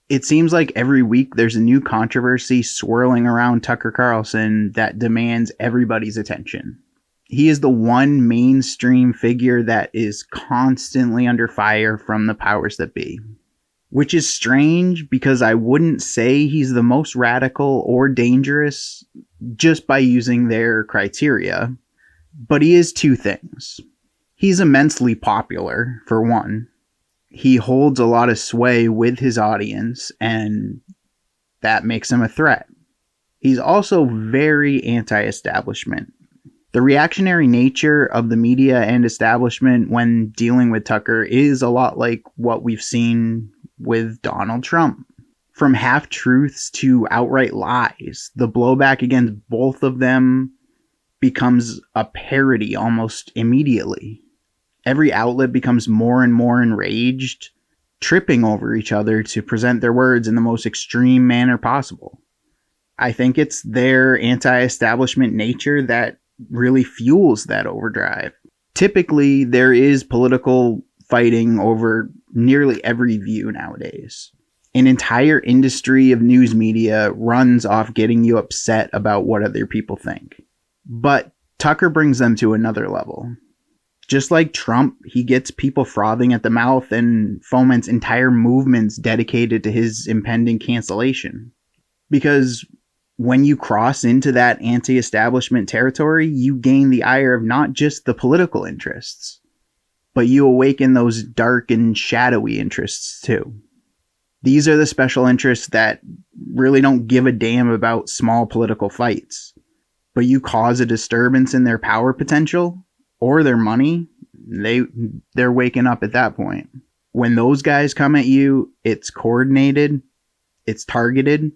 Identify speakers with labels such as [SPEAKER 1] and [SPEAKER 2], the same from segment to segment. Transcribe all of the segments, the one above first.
[SPEAKER 1] It seems like every week there's a new controversy swirling around Tucker Carlson that demands everybody's attention. He is the one mainstream figure that is constantly under fire from the powers that be. Which is strange because I wouldn't say he's the most radical or dangerous just by using their criteria. But he is two things. He's immensely popular, for one. He holds a lot of sway with his audience, and that makes him a threat. He's also very anti-establishment. The reactionary nature of the media and establishment when dealing with Tucker is a lot like what we've seen with Donald Trump. From half-truths to outright lies, the blowback against both of them becomes a parody almost immediately. Every outlet becomes more and more enraged, tripping over each other to present their words in the most extreme manner possible. I think it's their anti-establishment nature that really fuels that overdrive. Typically, there is political fighting over nearly every view nowadays. An entire industry of news media runs off getting you upset about what other people think. But Tucker brings them to another level. Just like Trump, he gets people frothing at the mouth and foments entire movements dedicated to his impending cancellation. Because when you cross into that anti-establishment territory, you gain the ire of not just the political interests, but you awaken those dark and shadowy interests too. These are the special interests that really don't give a damn about small political fights, but you cause a disturbance in their power potential or their money, they're waking up at that point. When those guys come at you, it's coordinated, it's targeted,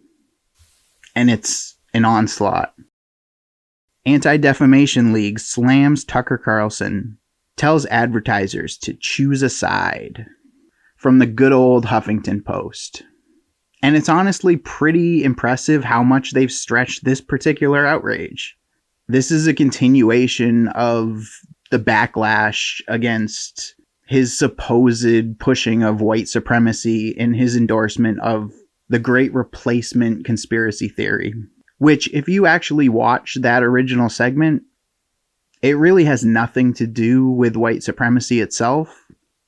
[SPEAKER 1] and it's an onslaught. Anti-Defamation League slams Tucker Carlson, tells advertisers to choose a side, from the good old Huffington Post. And it's honestly pretty impressive how much they've stretched this particular outrage. This is a continuation of the backlash against his supposed pushing of white supremacy in his endorsement of the Great Replacement conspiracy theory, which, if you actually watch that original segment, it really has nothing to do with white supremacy itself.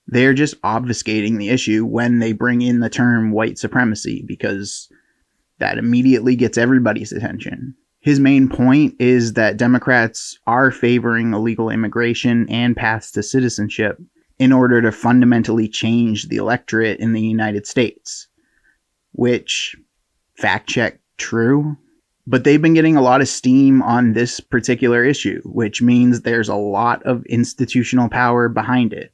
[SPEAKER 1] They're just obfuscating the issue when they bring in the term white supremacy, because that immediately gets everybody's attention. His main point is that Democrats are favoring illegal immigration and paths to citizenship in order to fundamentally change the electorate in the United States. Which, fact check, true. But they've been getting a lot of steam on this particular issue, which means there's a lot of institutional power behind it.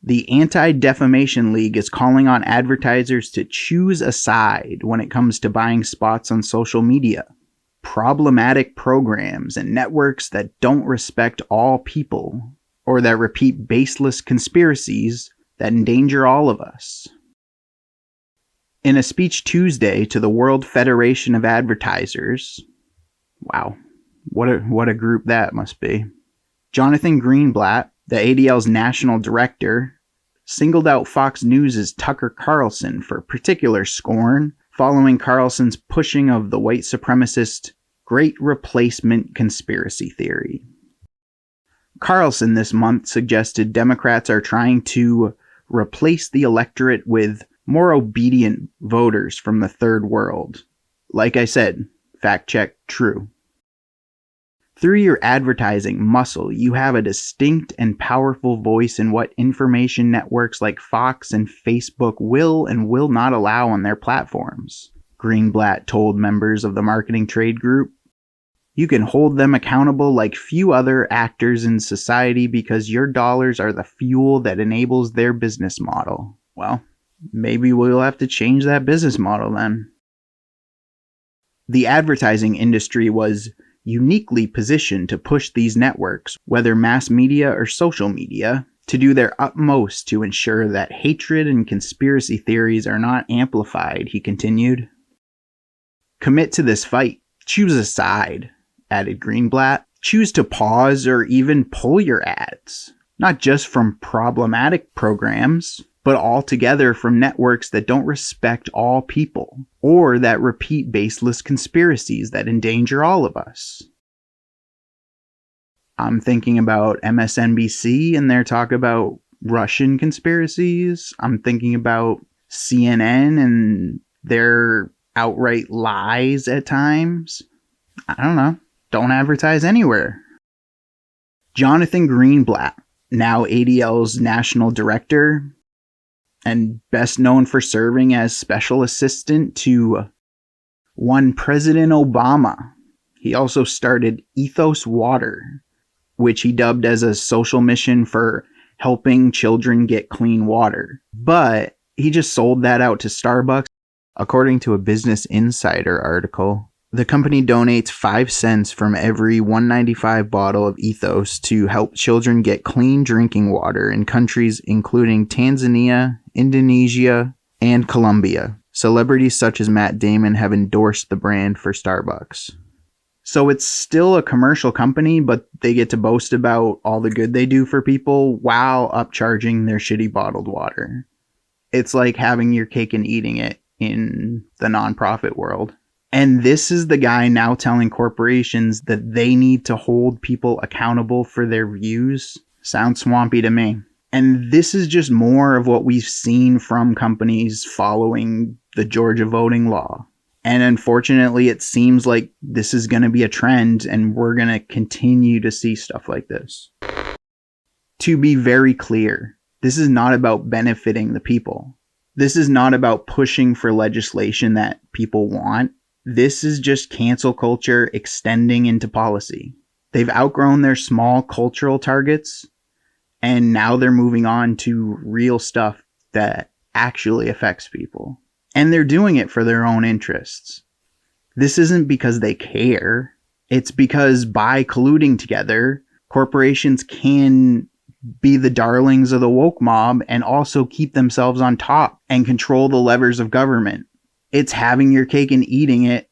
[SPEAKER 1] The Anti-Defamation League is calling on advertisers to choose a side when it comes to buying spots on social media. Problematic programs and networks that don't respect all people, or that repeat baseless conspiracies that endanger all of us. In a speech Tuesday to the World Federation of Advertisers, wow, what a group that must be, Jonathan Greenblatt, the ADL's national director, singled out Fox News' Tucker Carlson for particular scorn following Carlson's pushing of the white supremacist Great Replacement conspiracy theory. Carlson this month suggested Democrats are trying to replace the electorate with more obedient voters from the third world. Like I said, fact check, true. Through your advertising muscle, you have a distinct and powerful voice in what information networks like Fox and Facebook will and will not allow on their platforms, Greenblatt told members of the marketing trade group. You can hold them accountable like few other actors in society because your dollars are the fuel that enables their business model. Well, maybe we'll have to change that business model then. The advertising industry was uniquely positioned to push these networks, whether mass media or social media, to do their utmost to ensure that hatred and conspiracy theories are not amplified, he continued. Commit to this fight. Choose a side, added Greenblatt. Choose to pause or even pull your ads, not just from problematic programs, but altogether from networks that don't respect all people or that repeat baseless conspiracies that endanger all of us. I'm thinking about MSNBC and their talk about Russian conspiracies. I'm thinking about CNN and their outright lies at times. I don't know. Don't advertise anywhere. Jonathan Greenblatt, now ADL's national director, and best known for serving as special assistant to one President Obama. He also started Ethos Water, which he dubbed as a social mission for helping children get clean water. But he just sold that out to Starbucks. According to a Business Insider article, the company donates 5 cents from every $1.95 bottle of Ethos to help children get clean drinking water in countries including Tanzania, Indonesia, and Colombia. Celebrities such as Matt Damon have endorsed the brand for Starbucks. So it's still a commercial company, but they get to boast about all the good they do for people while upcharging their shitty bottled water. It's like having your cake and eating it in the nonprofit world. And this is the guy now telling corporations that they need to hold people accountable for their views. Sounds swampy to me. And this is just more of what we've seen from companies following the Georgia voting law. And unfortunately, it seems like this is going to be a trend and we're going to continue to see stuff like this. To be very clear, this is not about benefiting the people. This is not about pushing for legislation that people want. This is just cancel culture extending into policy. They've outgrown their small cultural targets, and now they're moving on to real stuff that actually affects people. And they're doing it for their own interests. This isn't because they care. It's because by colluding together, corporations can be the darlings of the woke mob and also keep themselves on top and control the levers of government. It's having your cake and eating it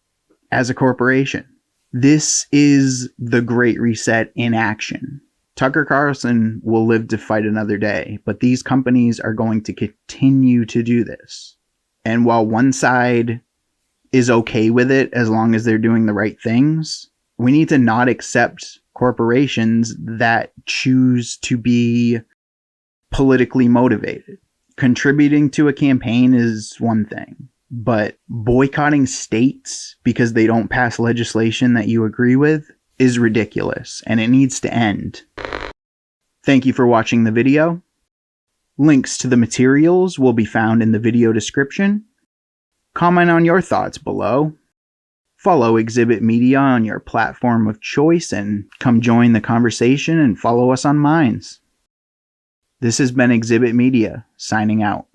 [SPEAKER 1] as a corporation. This is the Great Reset in action. Tucker Carlson will live to fight another day, but these companies are going to continue to do this. And while one side is okay with it as long as they're doing the right things, we need to not accept corporations that choose to be politically motivated. Contributing to a campaign is one thing, but boycotting states because they don't pass legislation that you agree with is ridiculous, and it needs to end. Thank you for watching the video. Links to the materials will be found in the video description. Comment on your thoughts below. Follow Exhibit Media on your platform of choice and come join the conversation and follow us on Minds. This has been Exhibit Media, signing out.